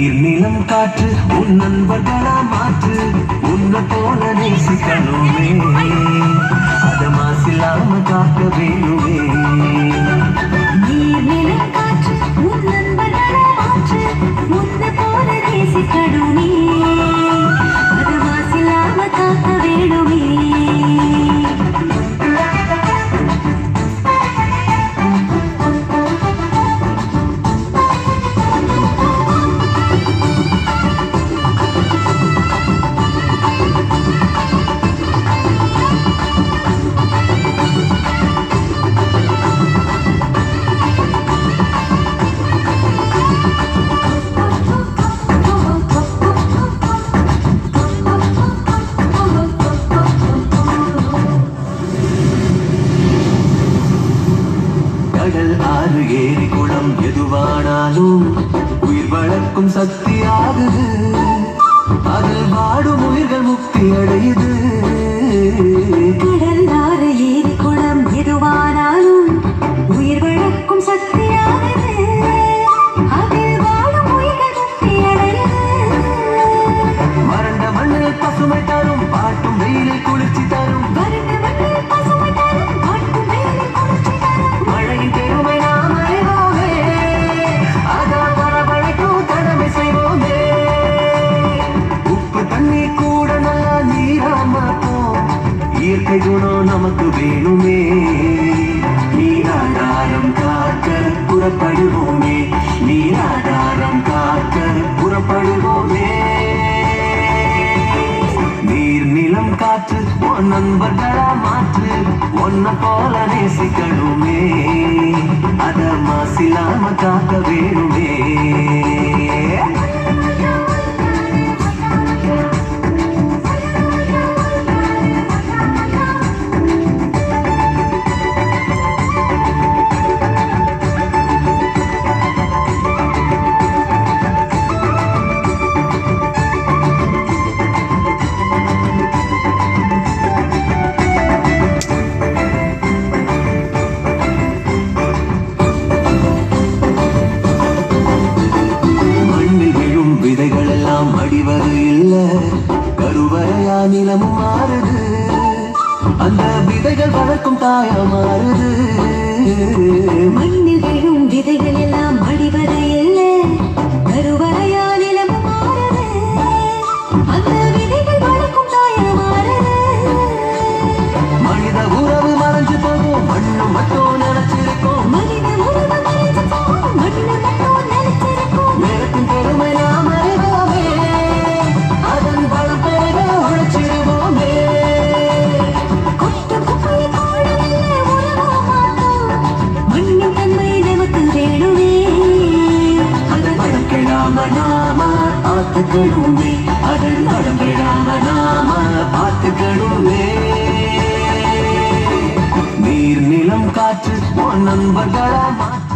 நீர் நிலம் காற்று உன் நண்பர்களா மாற்று உன்னை போல நேசிக்கணுமே அத மாசில்லாம காக்க வேணுமே நீர் நிலம் காற்று உன் நண்பர்களா மாற்று உன்னை போல நேசிக்கணுமே அத மாசில்லாம காக்க வேணுமே கடல் ஆறு ஏரி குளம் எதுவானாலும் உயிர் வளர்க்கும் சக்தி ஆகுது அதில் வாடும் உயிர்கள் முக்தி அடையுது கடல் ஆறு ஏரி குளம் எதுவானாலும் உயிர் வளர்க்கும் சக்தி ஆகுது அதில் வாடும் உயிர்கள் முக்தி அடையுது வறண்ட மண்ணில் பசுமை தரும் பாட்டும் வெயிலில் குளிர்ச்சி தரும் வறண்ட மண்ணில் பசுமை தரும் பாட்டும் வெயிலில் குளிர்ச்சி தரும் மழையின் பெருமை நாம் அறிவோமே அதான் வரவழைக்கும் கடமை செய்வோமே உப்பு தண்ணி கூட நல்லா நீரா மாட்டோம் இயற்கை குணம் நமக்கு வேணுமே நீராதாரம் காக்க புறப்படுவோமே நீராதாரம் காக்க புறப்படுவோமே நீர் நிலம் காற்று உன் நண்பர்களா மாற்று உன்னை போல நேசிக்கணுமே அத மாசில்லாம காக்க வேணுமே விதைகள் எல்லாம் அடிவது இல்ல கருவறையா நிலமும் மாறுது அந்த விதைகள் வளர்க்கும் தாயா மாறுது மண்ணில் விழும் விதைகள் எல்லாம் அடிவது இல்லை கருவறையா நிலமும் மாறுது அந்த விதைகள் வளர்க்கும் தாயா மாறுது மனித உறவு மறைஞ்சு போகும் மண்ணு மட்டும் நினைச்சிருக்கும் மனித உறவு மறைஞ்சு போகும் மண்ணு மட்டும் நினைச்சிருக்கும் நேரத்தின் பெருமை நாம் அறிவோமே அதன் பலம் பெருக உழைச்சிருவோமே கொட்டும் குப்பையை கூட நல்ல உறவா மாட்டோம் மண்ணின் தன்மை நமக்கு வேணுமே அதன் பலம் கெடாம நாம பார்த்துக்கணுமே அதன் பலம் கெடாம நாம பார்த்துக்கணுமே நீர் நிலம் காற்று உன் நண்பர்களா மாற்று